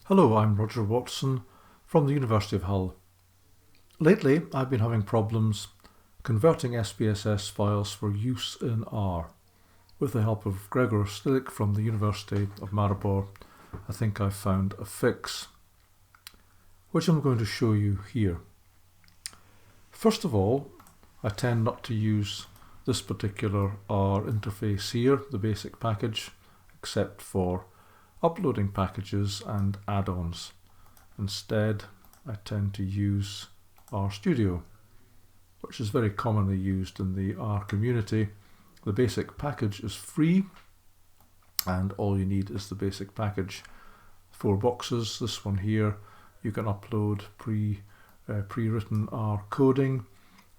Hello, I'm Roger Watson from the University of Hull. Lately, I've been having problems converting SPSS files for use in R. With the help of Gregor Stilic from the University of Maribor, I think I've found a fix, which I'm going to show you here. First of all, I tend not to use this particular R interface here, the basic package, except for uploading packages and add-ons. Instead, I tend to use RStudio, which is very commonly used in the R community. The basic package is free, and all you need is the basic package. 4 boxes. This one here, you can upload pre-written R coding.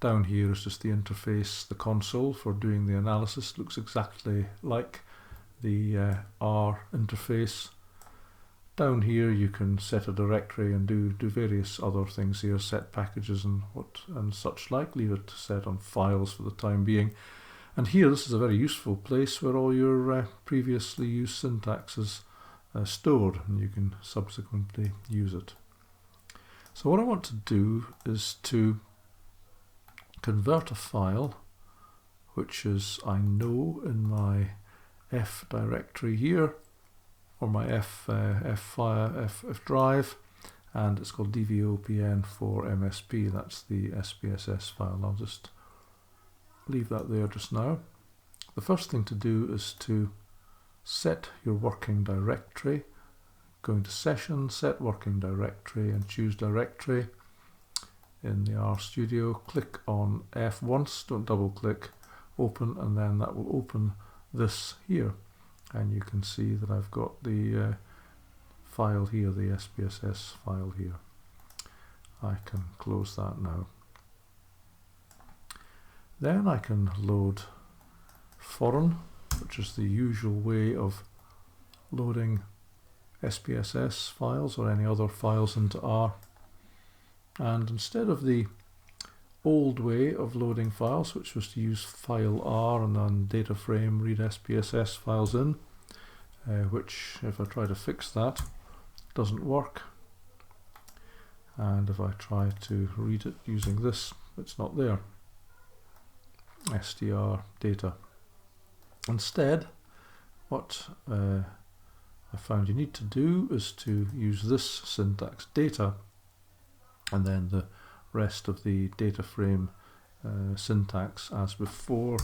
Down here is just the interface, the console for doing the analysis. Looks exactly like the R interface. Down here you can set a directory and do various other things here, set packages and such like. Leave it set on files for the time being. And here, this is a very useful place where all your previously used syntax is stored, and you can subsequently use it. So what I want to do is to convert a file, which is I know in my F directory here, or my F drive, and it's called dvopn4msp. That's the SPSS file. I'll just leave that there just now. The first thing to do is to set your working directory. Going to Session, Set Working Directory, and choose Directory. In the RStudio, click on F once, don't double click, open, and then that will open this here, and you can see that I've got the file here, the SPSS file here. I can close that now. Then I can load foreign, which is the usual way of loading SPSS files or any other files into R. And instead of the old way of loading files, which was to use file R and then data frame read SPSS files in, which if I try to fix that, doesn't work. And if I try to read it using this, it's not there. str data. Instead, what I found you need to do is to use this syntax, data, and then the rest of the data frame syntax as before.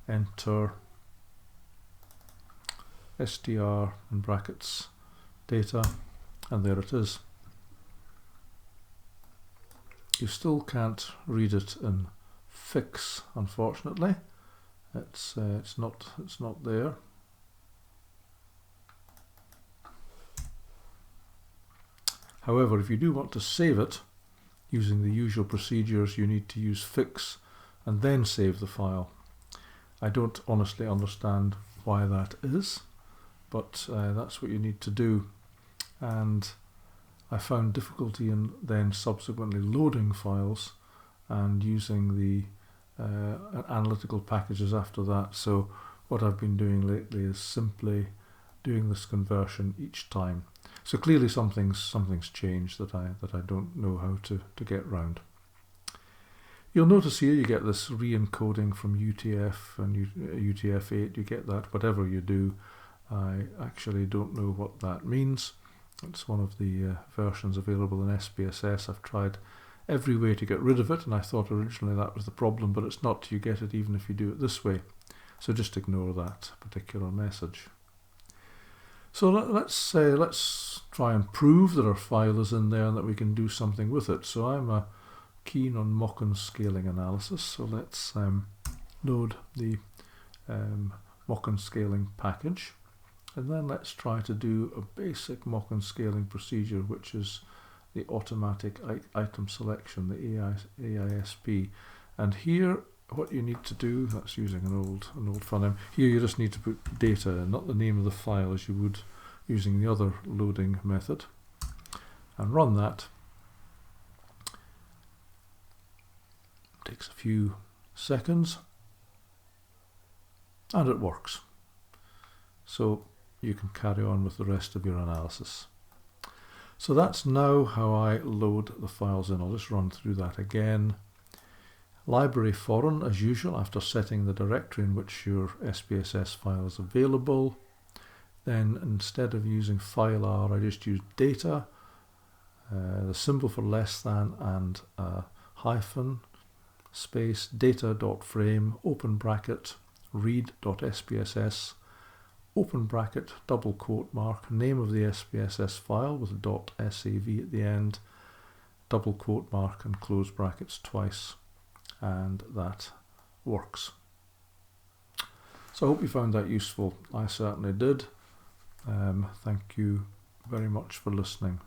Enter str in brackets data, and there it is. You still can't read it in fix, unfortunately. It's not there. However, if you do want to save it using the usual procedures, you need to use fix and then save the file. I don't honestly understand why that is, but that's what you need to do. And I found difficulty in then subsequently loading files and using the analytical packages after that. So what I've been doing lately is simply doing this conversion each time. So clearly something's changed that I don't know how to get round. You'll notice here you get this re-encoding from UTF and UTF-8. You get that whatever you do. I actually don't know what that means. It's one of the versions available in SPSS. I've tried every way to get rid of it, and I thought originally that was the problem, but it's not. You get it even if you do it this way. So just ignore that particular message. So let's try and prove that our file is in there and that we can do something with it. So I'm keen on Mocken scaling analysis. So let's load the Mocken scaling package, and then let's try to do a basic Mocken scaling procedure, which is the automatic item selection, the AISP. And here, what you need to do, that's using an old file name. Here you just need to put data in, not the name of the file as you would using the other loading method, and run that. Takes a few seconds, and it works. So you can carry on with the rest of your analysis. So that's now how I load the files in. I'll just run through that again. Library foreign, as usual, after setting the directory in which your SPSS file is available. Then instead of using file R, I just use data, the symbol for less than and hyphen, space, data.frame, open bracket, read.spss, open bracket, double quote mark, name of the SPSS file with a .sav at the end, double quote mark and close brackets twice, and that works. So I hope you found that useful. I certainly did. Thank you very much for listening.